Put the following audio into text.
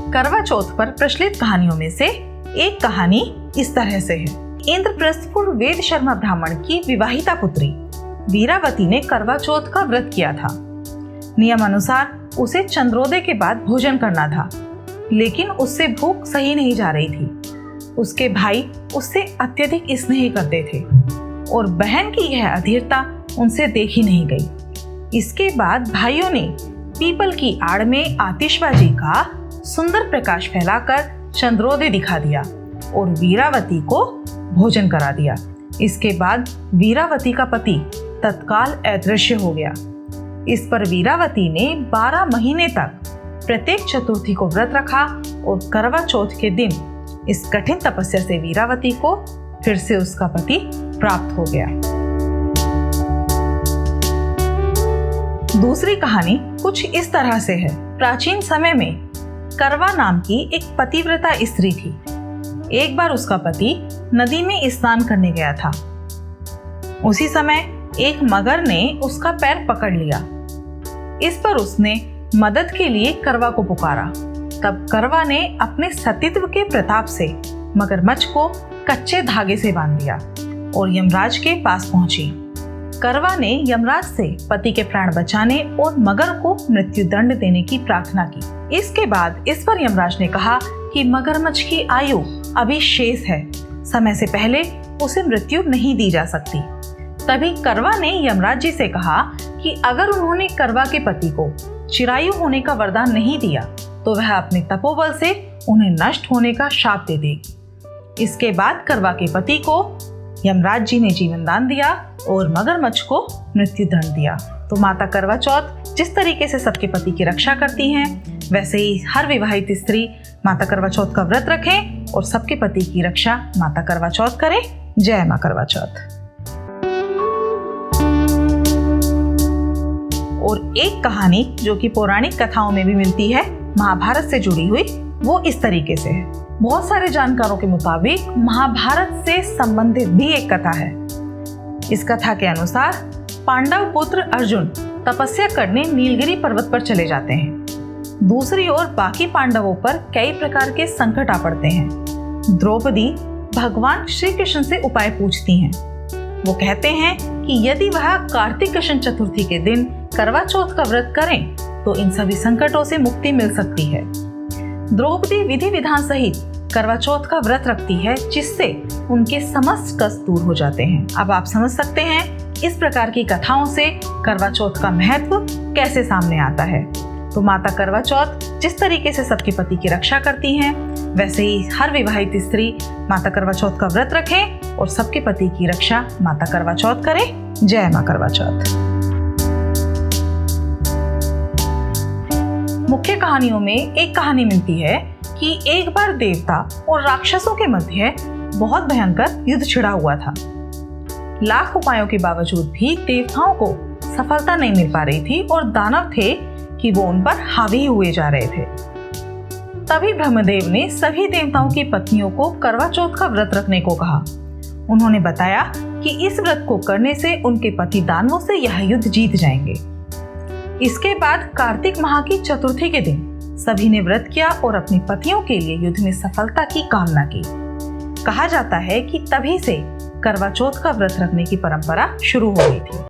करवा चौथ पर प्रचलित कहानियों में से एक कहानी इस तरह से है। इंद्रप्रस्थपुर वेद शर्मा ब्राह्मण की विवाहिता पुत्री वीरावती ने करवा चौथ का व्रत किया था। नियम अनुसार उसे चंद्रोदय के बाद भोजन करना था, लेकिन उससे भूख सही नहीं जा रही थी। उसके भाई उससे अत्यधिक स्नेह करते थे और बहन की यह अधीरता उनसे देखी नहीं गई। इसके बाद भाइयों ने पीपल की आड़ में आतिशबाजी का सुंदर प्रकाश फैलाकर चंद्रोदय दिखा दिया और वीरावती को भोजन करा दिया। इसके बाद वीरावती का पति तत्काल अदृश्य हो गया। इस पर वीरावती ने 12 महीने तक प्रत्येक चतुर्थी को व्रत रखा और करवा चौथ के दिन इस कठिन तपस्या से वीरावती को फिर से उसका पति प्राप्त हो गया। दूसरी कहानी कुछ इस तरह से है। प्राचीन समय में करवा नाम की एक पतिव्रता स्त्री थी। एक बार उसका पति नदी में स्नान करने गया था। उसी समय एक मगर ने उसका पैर पकड़ लिया। इस पर उसने मदद के लिए करवा को पुकारा। तब करवा ने अपने सतीत्व के प्रताप से मगरमच्छ को कच्चे धागे से बांध दिया और यमराज के पास पहुंची। करवा ने यमराज से पति के प्राण बचाने और मगर को मृत्यु दंड देने की प्रार्थना की। इसके बाद इस पर यमराज ने कहा कि मगरमच्छ की आयु अभी शेष है, समय से पहले उसे मृत्यु नहीं दी जा सकती। तभी करवा ने यमराज जी से कहा कि अगर उन्होंने करवा के पति को चिरायु होने का वरदान नहीं दिया तो वह अपने तपोबल से उन्हें नष्ट होने का शाप दे देगी। इसके बाद करवा के पति को यमराज जी ने जीवन दान दिया और मगरमच्छ को मृत्यु दंड दिया। तो माता करवा चौथ जिस तरीके से सबके पति की रक्षा करती हैं, वैसे ही हर विवाहित स्त्री माता करवा चौथ का व्रत रखे और सबके पति की रक्षा माता करवा चौथ करे। जय मां करवा चौथ। और एक कहानी जो कि पौराणिक कथाओं में भी मिलती है, महाभारत से जुड़ी हुई, वो इस तरीके से है। बहुत सारे जानकारों के मुताबिक महाभारत से संबंधित भी एक कथा है। इस कथा के अनुसार पांडव पुत्र अर्जुन तपस्या करने नीलगिरी पर्वत पर चले जाते हैं। दूसरी ओर बाकी पांडवों पर कई प्रकार के संकट आ पड़ते हैं। द्रौपदी भगवान श्री कृष्ण से उपाय पूछती हैं। वो कहते हैं कि यदि वह कार्तिक कृष्ण चतुर्थी के दिन करवा चौथ का व्रत करें तो इन सभी संकटों से मुक्ति मिल सकती है। द्रौपदी विधि विधान सहित करवा चौथ का व्रत रखती है, जिससे उनके समस्त कष्ट दूर हो जाते हैं। अब आप समझ सकते हैं इस प्रकार की कथाओं से करवा चौथ का महत्व कैसे सामने आता है। तो माता करवा चौथ जिस तरीके से सबके पति की रक्षा करती हैं, वैसे ही हर विवाहित स्त्री माता करवा चौथ का व्रत रखे और सबके पति की रक्षा माता करवा चौथ करे। जय मां करवा चौथ। मुख्य कहानियों में एक कहानी मिलती है कि एक बार देवता और राक्षसों के मध्य बहुत भयंकर युद्ध छिड़ा हुआ था। लाख उपायों के बावजूद भी देवताओं को सफलता नहीं मिल पा रही थी और दानव थे कि वो उन पर हावी हुए जा रहे थे। तभी ब्रह्मदेव ने सभी देवताओं की पत्नियों को करवा चौथ का व्रत रखने को कहा। उन्होंने बताया कि इस व्रत को करने से उनके पति दानवों से यह युद्ध जीत जाएंगे। इसके बाद कार्तिक माह की चतुर्थी के दिन सभी ने व्रत किया और अपने पतियों के लिए युद्ध में सफलता की कामना की। कहा जाता है कि तभी से करवा चौथ का व्रत रखने की परंपरा शुरू हो गई थी।